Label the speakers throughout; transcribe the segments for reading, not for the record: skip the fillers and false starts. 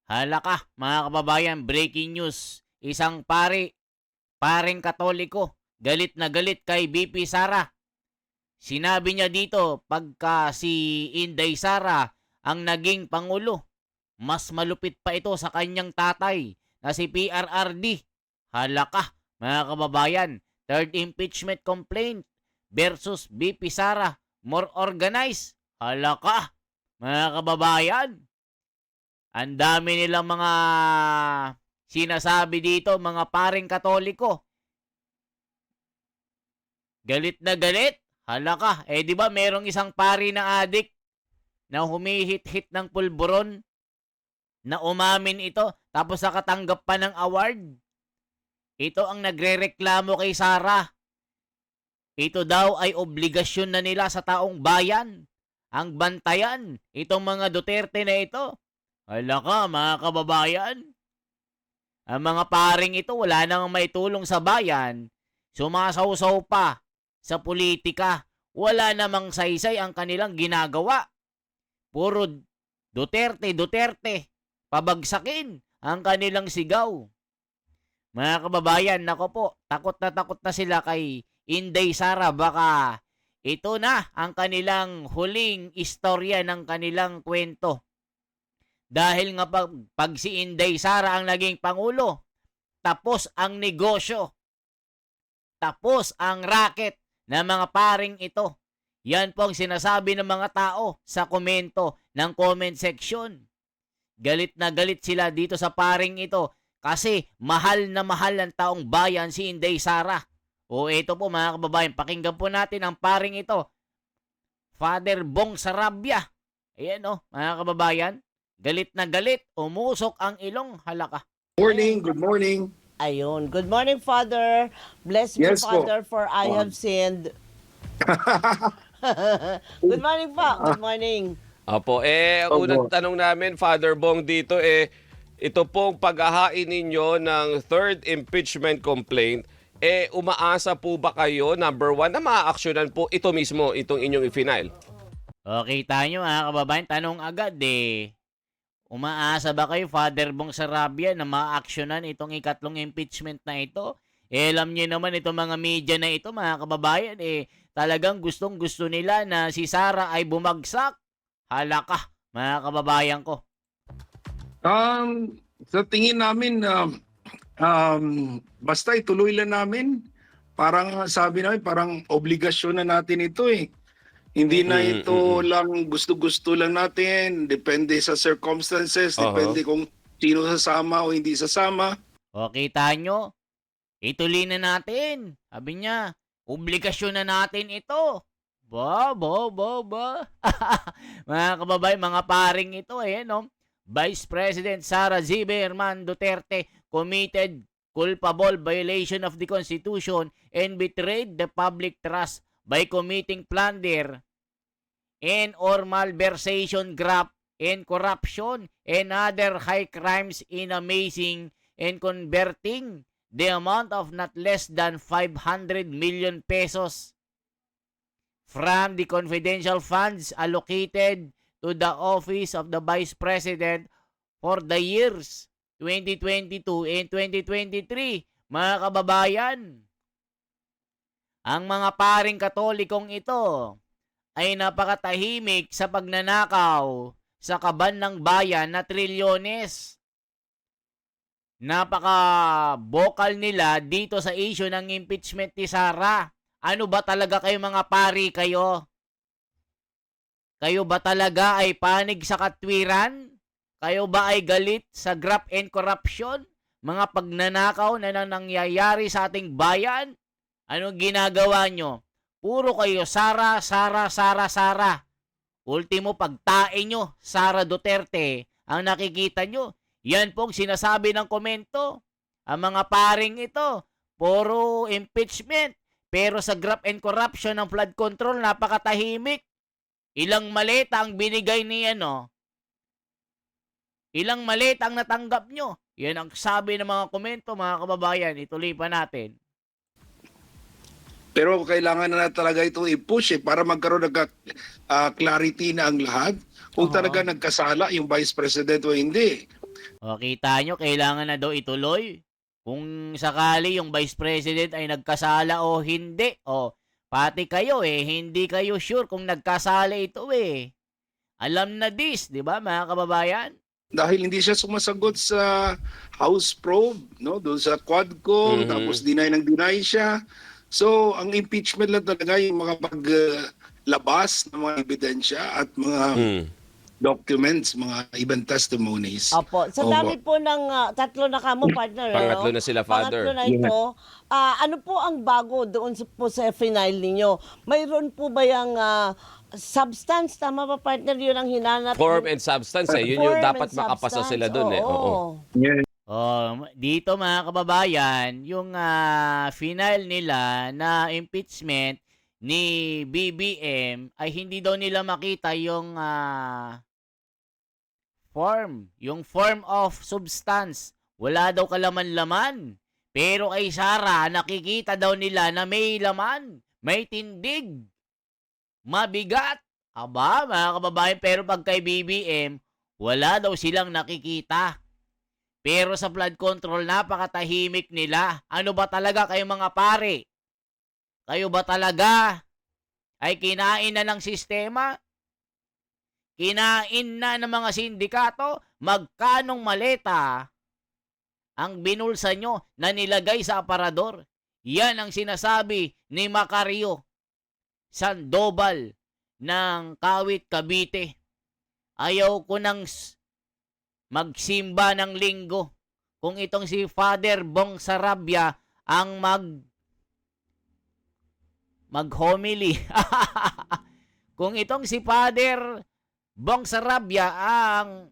Speaker 1: Hala ka, mga kababayan, breaking news. Isang paring Katoliko, galit na galit kay BP Sara. Sinabi niya dito, pagka si Inday Sara ang naging pangulo, mas malupit pa ito sa kanyang tatay na si PRRD. Hala ka, mga kababayan, third impeachment complaint versus BP Sara, more organized. Hala ka, mga kababayan. Ang dami nilang mga sinasabi dito, mga paring Katoliko. Galit na galit. Hala ka, di ba merong isang pari na adik na humihit-hit ng pulburon na umamin ito tapos nakatanggap pa ng award. Ito ang nagrereklamo kay Sara. Ito daw ay obligasyon na nila sa taong bayan. Ang bantayan, itong mga Duterte na ito. Hala ka, mga kababayan. Ang mga paring ito, wala nang maitulong sa bayan. Sumasawsaw pa sa politika. Wala namang saysay ang kanilang ginagawa. Puro Duterte, Duterte. Pabagsakin ang kanilang sigaw. Mga kababayan, nako po, takot na sila kay Inday Sara. Baka ito na ang kanilang huling istorya ng kanilang kwento. Dahil nga pag si Inday Sara ang naging pangulo, tapos ang negosyo, tapos ang racket ng mga paring ito. Yan po ang sinasabi ng mga tao sa komento ng comment section. Galit na galit sila dito sa paring ito kasi mahal na mahal ng taong bayan si Inday Sara. O ito po mga kababayan, pakinggan po natin ang paring ito. Father Bong Sarabia. Ayan o mga kababayan. Galit na galit, umusok ang ilong, halaka.
Speaker 2: Morning, good morning.
Speaker 3: Ayun. Good morning, Father. Bless me,
Speaker 2: Yes po.
Speaker 3: Father, for I have sinned. Good morning po. Good morning.
Speaker 4: Opo, ang
Speaker 2: Opo.
Speaker 4: unang tanong namin, Father Bong, dito ito pong paghahain ninyo ng third impeachment complaint, umaasa po ba kayo, number one, na maa-actionan po ito mismo, itong inyong i-final?
Speaker 1: Okay, tayo mga kababayan, tanong agad Umaasa ba kayo, Father Bong Sarabia, na ma-actionan itong ikatlong impeachment na ito? Alam niyo naman itong mga media na ito, mga kababayan, talagang gustong-gusto nila na si Sara ay bumagsak. Hala ka, mga kababayan ko.
Speaker 2: Sa tingin namin, basta ituloy lang namin. Parang sabi namin, parang obligasyon na natin ito eh. Hindi na ito lang gusto-gusto lang natin. Depende sa circumstances, depende kung sino sasama o hindi sasama.
Speaker 1: Okay, tayo. Ituloy na natin. Sabi niya, obligasyon na natin ito. Ba. Mga kababayan, mga paring ito, Vice President Sara Zimmerman Duterte committed culpable violation of the Constitution and betrayed the public trust by committing plunder and or malversation, graft, and corruption and other high crimes in amazing and converting the amount of not less than 500 million pesos from the confidential funds allocated to the office of the Vice President for the years 2022 and 2023. Mga kababayan, ang mga paring Katolikong ito ay napakatahimik sa pagnanakaw sa kaban ng bayan na trilyones. Napaka-vocal nila dito sa issue ng impeachment ni Sara. Ano ba talaga kayo mga pari kayo? Kayo ba talaga ay panig sa katwiran? Kayo ba ay galit sa graft and corruption? Mga pagnanakaw na nangyayari sa ating bayan? Anong ginagawa nyo? Puro kayo Sara. Ultimo pagtain nyo, Sara Duterte, ang nakikita nyo. Yan pong sinasabi ng komento. Ang mga paring ito, puro impeachment. Pero sa graft and corruption ng flood control, napakatahimik. Ilang maleta ang binigay ni Ilang maleta ang natanggap nyo. Yan ang sabi ng mga komento, mga kababayan. Ituloy pa natin.
Speaker 2: Pero kailangan na talaga itong i-push para magkaroon ng clarity na ang lahat. Kung talaga nagkasala yung Vice President o hindi.
Speaker 1: O, kita nyo, kailangan na daw ituloy. Kung sakali yung Vice President ay nagkasala o hindi. O, pati kayo hindi kayo sure kung nagkasala ito Alam na this, di ba mga kababayan?
Speaker 2: Dahil hindi siya sumasagot sa House probe, no? Doon sa Quadcom, tapos deny siya. So, ang impeachment lang talaga yung makapaglabas ng mga ebidensya at mga documents, mga ibang testimonies.
Speaker 3: Opo. Sa
Speaker 2: Opo.
Speaker 3: dami po ng tatlo na kamo, partner.
Speaker 4: Pangatlo na sila, Father.
Speaker 3: Pangatlo na ito. Ano po ang bago doon po sa final ninyo? Mayroon po ba yung substance? Tama ba, partner? Yun ang hinanap.
Speaker 4: Form and substance Yun yung
Speaker 3: Form
Speaker 4: dapat
Speaker 3: and
Speaker 4: makapasa
Speaker 3: substance.
Speaker 4: sila dun Oo.
Speaker 2: Yeah.
Speaker 1: Dito mga kababayan, yung final nila na impeachment ni BBM ay hindi daw nila makita yung form, yung form of substance. Wala daw kalaman-laman. Pero kay Sara, nakikita daw nila na may laman, may tindig, mabigat. Aba, mga kababayan, pero pag kay BBM, wala daw silang nakikita. Pero sa flood control, napakatahimik nila. Ano ba talaga kayo mga pare? Kayo ba talaga ay kinain na ng sistema? Kinain na ng mga sindikato? Magkanong maleta ang binulsa nyo na nilagay sa aparador? Yan ang sinasabi ni Macario Sandoval ng Kawit, Cavite. Ayaw ko nang magsimba ng linggo kung itong si Father Bong Sarabia ang mag-homily. Kung itong si Father Bong Sarabia ang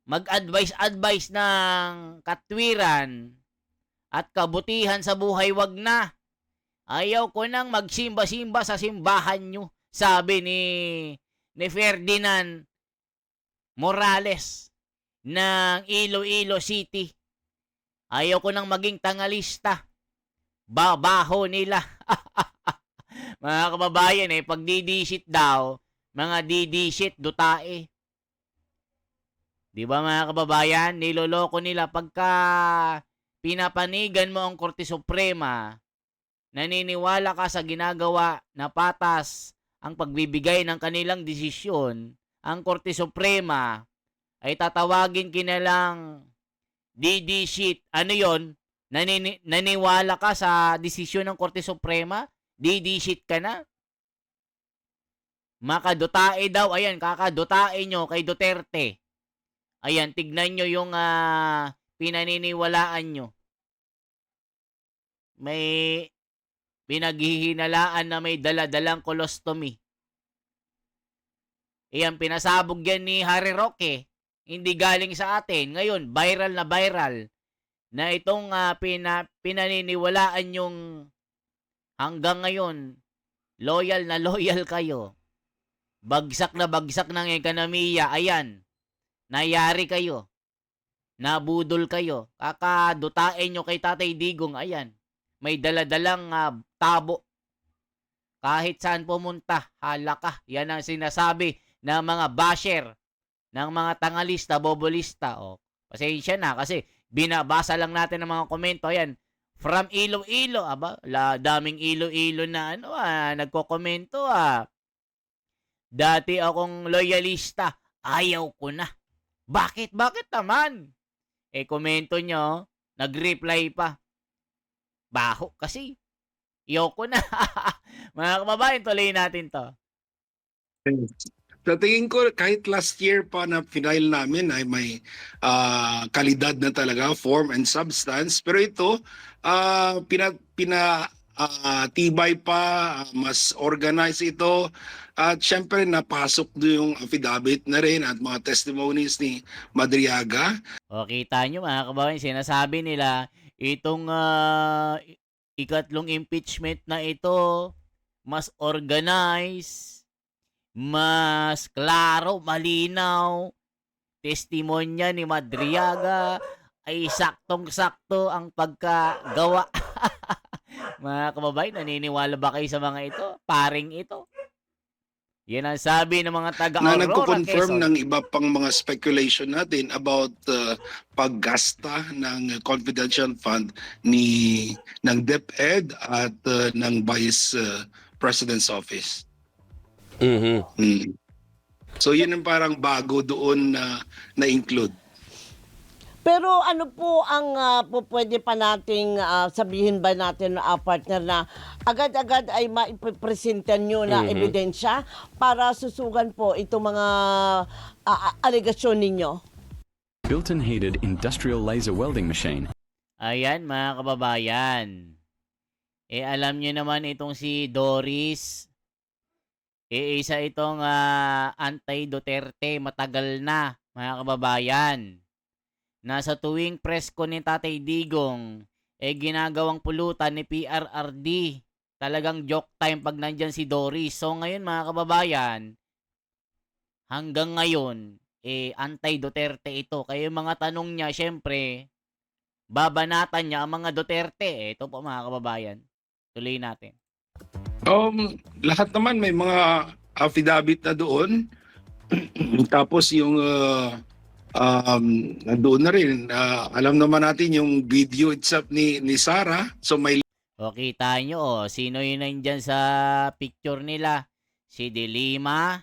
Speaker 1: mag-advise ng katwiran at kabutihan sa buhay, wag na. Ayaw ko nang magsimba-simba sa simbahan nyo, sabi ni Ferdinand Morales ng Iloilo City. Ayaw ko nang maging tangalista. Babaho nila. Mga kababayan pag didisit daw, mga didisit, dutae. Di ba mga kababayan, niloloko nila pagka pinapanigan mo ang Korte Suprema, naniniwala ka sa ginagawa na patas ang pagbibigay ng kanilang desisyon, ang Korte Suprema ay tatawagin kinalang DD sheet. Ano yon? Naniwala ka sa desisyon ng Korte Suprema? DD sheet ka na? Makadutae daw. Ayan, kakadutae nyo kay Duterte. Ayan, tignan nyo yung pinaniniwalaan nyo. May pinaghihinalaan na may daladalang colostomy. Ayan, pinasabog yan ni Harry Roque. Hindi galing sa atin. Ngayon, viral na itong pinaniniwalaan yung hanggang ngayon, loyal na loyal kayo. Bagsak na bagsak ng ekonomiya. Ayan, nayari kayo. Nabudol kayo. Kakadutain nyo kay Tatay Digong. Ayan, may daladalang tabo. Kahit saan pumunta, halaka. Yan ang sinasabi ng mga basher, ng mga tangalista, bobolista. Pasensya na kasi binabasa lang natin ang mga komento. Ayan, from Iloilo. Aba, daming Iloilo na nagko-komento. Dati akong loyalista. Ayaw ko na. Bakit? Bakit naman? Komento nyo, nag-reply pa. Baho kasi. Iyoko na. Mga kababayan, tuloy natin to.
Speaker 2: Sa tingin ko, kahit last year pa na final namin ay may kalidad na talaga, form and substance. Pero ito, tibay pa, mas organized ito. At syempre, napasok doon yung affidavit na rin at mga testimonies ni Madriaga.
Speaker 1: Kita nyo mga kababayan, sinasabi nila, itong ikatlong impeachment na ito, mas organized, mas klaro, malinaw, testimonya ni Madriaga ay saktong-sakto ang pagkagawa. Mga kababayan, naniniwala ba kayo sa mga ito? Paring ito. Yan ang sabi ng mga
Speaker 2: na
Speaker 1: taga-Aurora,
Speaker 2: nagko-confirm
Speaker 1: Quezon.
Speaker 2: ng iba pang mga speculation natin about paggasta ng confidential fund ng DepEd at ng Vice President's Office.
Speaker 4: Mhm.
Speaker 2: Mm. So yun ang parang bago doon na-include.
Speaker 3: Pero ano po ang po pwede pa nating sabihin ba natin partner na agad-agad ay maipresentan nyo na ebidensya para susugan po itong mga alegasyon ninyo?
Speaker 5: Built-in heated industrial laser welding machine.
Speaker 1: Ayan, mga kababayan. Alam nyo naman itong si Doris. Isa itong anti-Duterte matagal na, mga kababayan. Nasa tuwing presko ni Tatay Digong, ginagawang pulutan ni PRRD. Talagang joke time pag nandyan si Doris. So ngayon, mga kababayan, hanggang ngayon, anti-Duterte ito. Kaya yung mga tanong niya, syempre, babanatan niya ang mga Duterte. Ito po, mga kababayan. Tuloy natin.
Speaker 2: Lahat naman may mga affidavit na doon. Tapos yung doon na rin, alam naman natin yung video itself ni Sarah. So may
Speaker 1: O, kita nyo, sino yun nandyan sa picture nila? Si De Lima,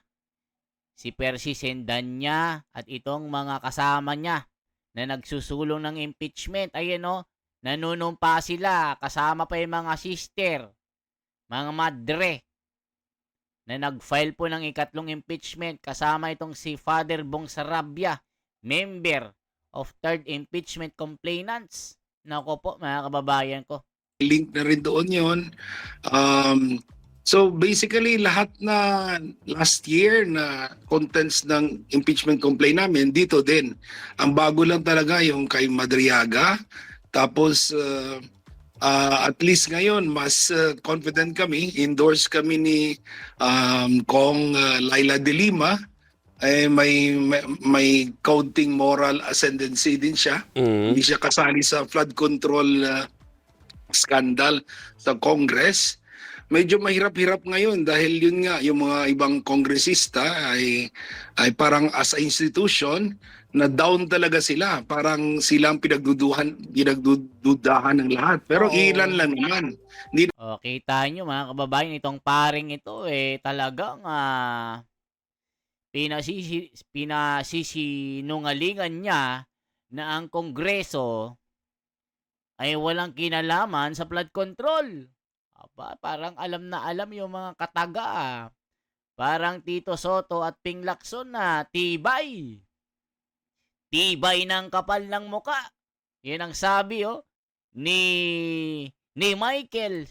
Speaker 1: si Percy Sendanya, at itong mga kasama niya na nagsusulong ng impeachment. Ayan o, nanunumpa sila, kasama pa yung mga sister, mga madre, na nag-file po ng ikatlong impeachment. Kasama itong si Father Bong Sarabia, member of third impeachment complainants. Nako po, mga kababayan ko.
Speaker 2: link na rin doon yun. So basically lahat na last year na contents ng impeachment complaint namin dito din. Ang bago lang talaga yung kay Madriaga. Tapos at least ngayon mas confident kami, endorse kami ni Kong Laila de Lima. May counting moral ascendancy din siya. Hindi siya kasali sa flood control scandal sa Congress. Medyo mahirap-hirap ngayon dahil yun nga, yung mga ibang kongresista ay parang as a institution na down talaga sila. Parang silang pinagdudahan ng lahat. Pero ilan lang naman.
Speaker 1: O, kita nyo, mga kababayan, itong paring ito talagang pinasisinungalingan niya na ang Kongreso ay walang kinalaman sa flood control. Aba, parang alam na alam yung mga kataga. Parang Tito Soto at Ping Lacson na tibay. Tibay ng kapal ng muka. Yan ang sabi ni Michael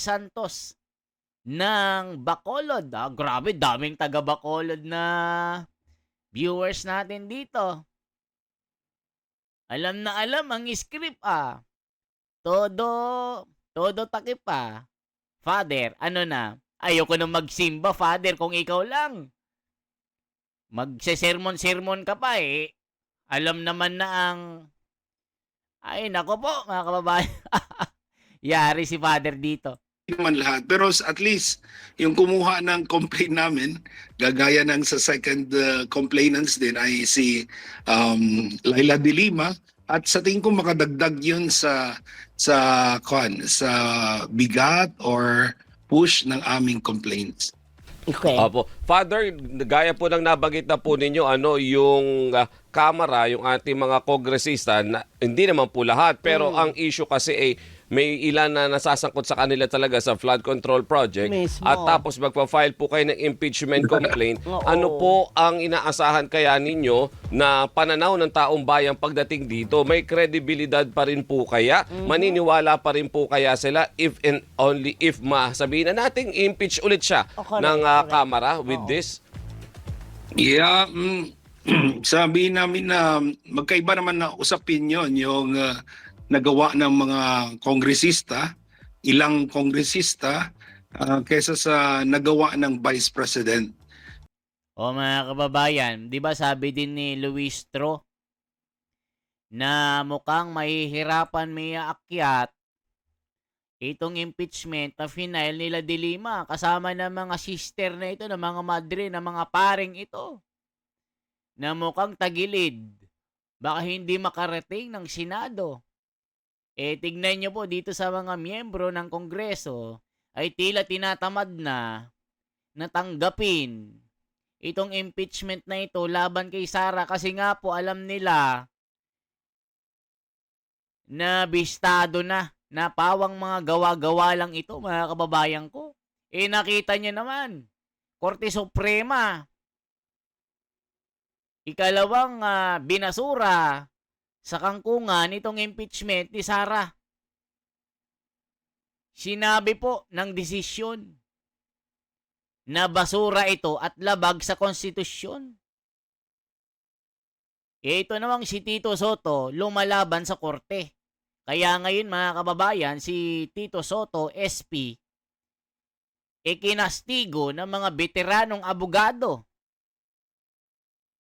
Speaker 1: Santos ng Bacolod. Grabe, daming taga Bacolod na viewers natin dito. Alam na alam ang script Todo takip Father, ano na? Ayoko nang magsimba, Father, kung ikaw lang. Magse-sermon-sermon ka pa Alam naman na ang... Ay, nako po, mga kababayan. Yari si Father dito.
Speaker 2: Naman lahat. Pero at least, yung kumuha ng complaint namin, gagaya ng sa second complainants din ay si Laila de Lima. At sa tingin ko makadagdag yun sa bigat or push ng aming complaints.
Speaker 3: Okay.
Speaker 4: Opo. Father, gaya po ng nabanggit na po ninyo, yung Kamara, yung ating mga kongresista, na, hindi naman po lahat, pero ang issue kasi may ilan na nasasangkot sa kanila talaga sa flood control project.
Speaker 3: Mismo.
Speaker 4: At tapos magpa-file po kayo ng impeachment complaint.
Speaker 3: Oo.
Speaker 4: Ano po ang inaasahan kaya ninyo na pananaw ng taong bayan pagdating dito? May kredibilidad pa rin po kaya? Maniniwala pa rin po kaya sila if and only if sabihin na nating impeach ulit siya
Speaker 3: Correct,
Speaker 4: ng
Speaker 3: correct.
Speaker 4: Kamara with this?
Speaker 2: Yeah, sabi namin na magkaiba naman na usapin yon yung nagawa ng mga kongresista, ilang kongresista, kaysa sa nagawa ng Vice President.
Speaker 1: O, mga kababayan, di ba sabi din ni Luis Tro na mukhang mahihirapan may aakyat itong impeachment na final nila De Lima kasama ng mga sister na ito, ng mga madre, ng mga paring ito na mukhang tagilid. Baka hindi makarating ng Senado. Tignan nyo po dito sa mga miyembro ng Kongreso ay tila tinatamad na natanggapin itong impeachment na ito laban kay Sara kasi nga po alam nila na bistado na pawang mga gawa-gawa lang ito, mga kababayan ko. Nakita niyo naman, Korte Suprema, ikalawang binasura sa kangkungan itong impeachment ni Sara. Sinabi po ng desisyon na basura ito at labag sa konstitusyon. Ito namang si Tito Soto lumalaban sa korte. Kaya ngayon mga kababayan, si Tito Soto, SP, kinastigo ng mga veteranong abogado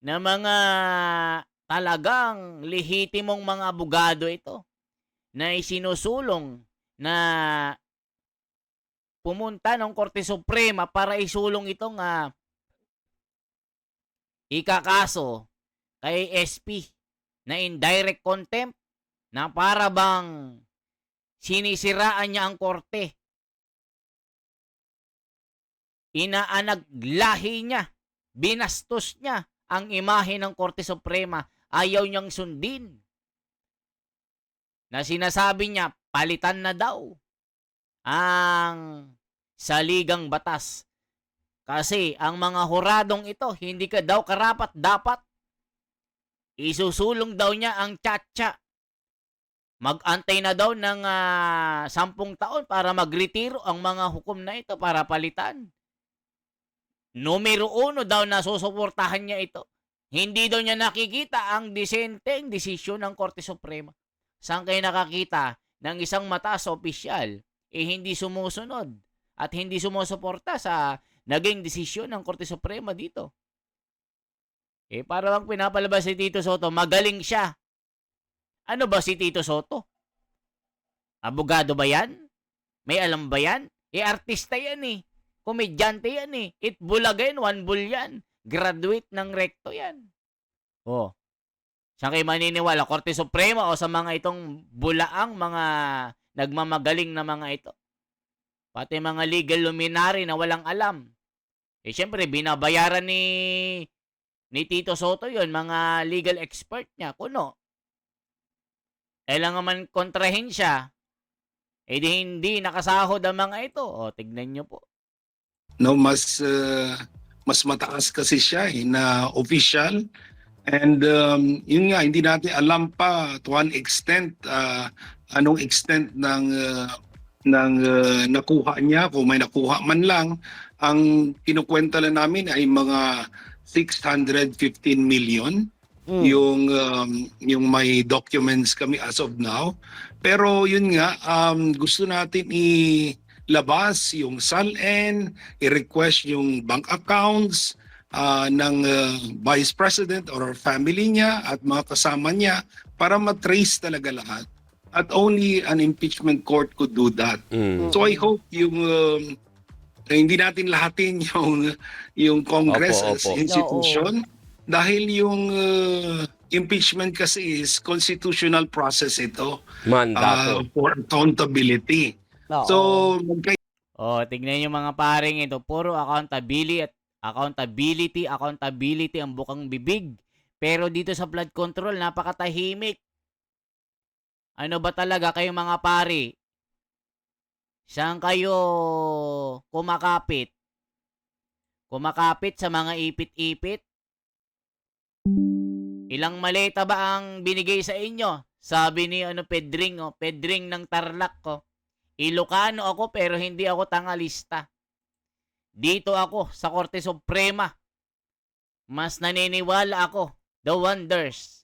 Speaker 1: na mga talagang lehitimong mga abogado ito na isinusulong na pumunta ng Korte Suprema para isulong itong ikakaso kay SP na indirect contempt na para bang sinisiraan niya ang korte. Inaanaglahi niya, binastos niya ang imahe ng Korte Suprema. Ayaw niyang sundin. Na sinasabi niya, palitan na daw ang saligang batas. Kasi ang mga huradong ito, hindi ka daw karapat dapat. Isusulong daw niya ang tiyatya. Mag-antay na daw ng 10 taon para magretiro ang mga hukom na ito para palitan. Numero 1 daw na susuportahan niya ito. Hindi daw niya nakikita ang disenteng desisyon ng Korte Suprema. Saan kayo nakakita ng isang mataas na opisyal hindi sumusunod at hindi sumusuporta sa naging desisyon ng Korte Suprema dito? Para bang pinapalabas si Tito Soto, magaling siya. Ano ba si Tito Soto? Abogado ba yan? May alam ba yan? Artista yan Komedyante yan Itbulaga yan, one bull yan. Graduate ng recto yan. Saan kayo maniniwala? Korte Suprema o sa mga itong bulaang mga nagmamagaling na mga ito? Pati mga legal luminary na walang alam. Siyempre, binabayaran ni Tito Soto yon, mga legal expert niya. Kuno. Lang naman kontrahin siya. Hindi nakasahod ang mga ito. Tignan nyo po.
Speaker 2: No, mas mataas kasi siya na official. And yun nga, hindi natin alam pa to one extent anong extent ng nakuha niya, kung may nakuha man lang. Ang kinukwenta lang namin ay mga 615 million yung may documents kami as of now. Pero yun nga, gusto natin ilabas yung SALN, i-request yung bank accounts ng Vice President or family niya at mga kasama niya para matrace talaga lahat. At only an impeachment court could do that. So I hope yung hindi natin lahatin yung Congress as institution. Dahil yung impeachment kasi is constitutional process ito.
Speaker 4: Mandato.
Speaker 2: For accountability. So,
Speaker 1: tignan yung mga paring ito. Puro accountability ang bukang bibig. Pero dito sa flood control, napakatahimik. Ano ba talaga kayong mga pari? Saan kayo kumakapit? Kumakapit sa mga ipit-ipit? Ilang maleta ba ang binigay sa inyo? Sabi ni Pedring, Pedring ng Tarlac ko. Ilocano ako pero hindi ako tangalista. Dito ako sa Korte Suprema. Mas naniniwala ako the wonders.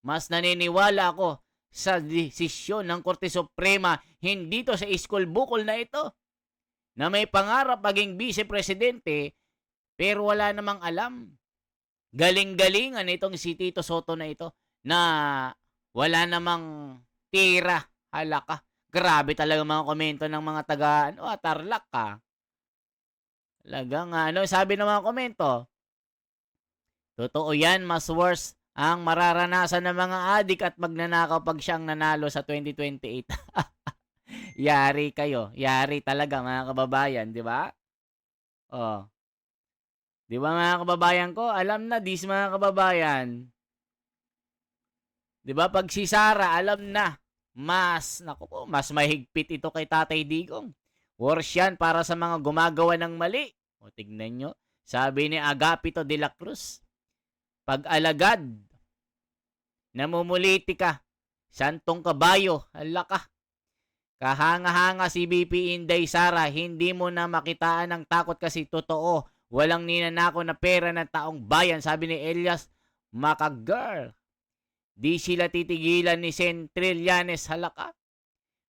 Speaker 1: Mas naniniwala ako sa desisyon ng Korte Suprema. Hindi to sa iskol bukol na ito. Na may pangarap maging vice-presidente pero wala namang alam. Galing-galingan itong si Tito Soto na ito na wala namang tira, halaka. Grabe talaga mga komento ng mga taga Tarlac ka. Talagang sabi ng mga komento? Totoo yan, mas worse ang mararanasan ng mga adik at magnanakaw pag siyang nanalo sa 2028. Yari kayo. Yari talaga mga kababayan, di ba? Oh. Di ba mga kababayan ko? Alam na dis mga kababayan. Di ba pag si Sara, alam na. Naku po, mas mahigpit ito kay Tatay Digong. Worse yan para sa mga gumagawa ng mali. O tignan nyo. Sabi ni Agapito de la Cruz, pag alagad, namumuliti ka, santong kabayo, hala ka. Kahanga-hanga si BP Inday Sara, hindi mo na makitaan ng takot kasi totoo. Walang ninanako na pera ng taong bayan, sabi ni Elias Macagirl. Di sila titigilan ni Centrillanes, halaka.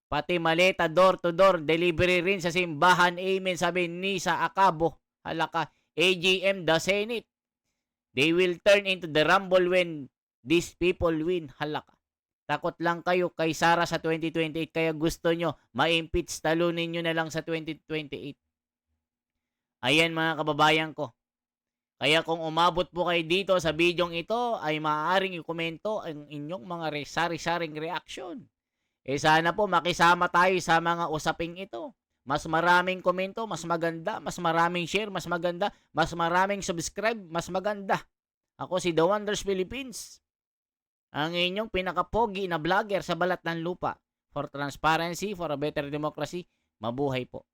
Speaker 1: Pati maleta door-to-door, delivery rin sa simbahan, amen, sabi ni sa Acabo, halaka. AGM, the Senate. They will turn into the rumble when these people win, halaka. Takot lang kayo kay Sara sa 2028, kaya gusto nyo ma-impeach, talunin nyo na lang sa 2028. Ayan mga kababayan ko. Kaya kung umabot po kayo dito sa bidyong ito, ay maaaring i-komento ang inyong mga sari-saring reaction. Sana po makisama tayo sa mga usaping ito. Mas maraming komento, mas maganda. Mas maraming share, mas maganda. Mas maraming subscribe, mas maganda. Ako si The Wonders Philippines. Ang inyong pinakapogi na vlogger sa balat ng lupa. For transparency, for a better democracy, mabuhay po.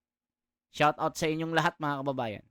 Speaker 1: Shout out sa inyong lahat mga kababayan.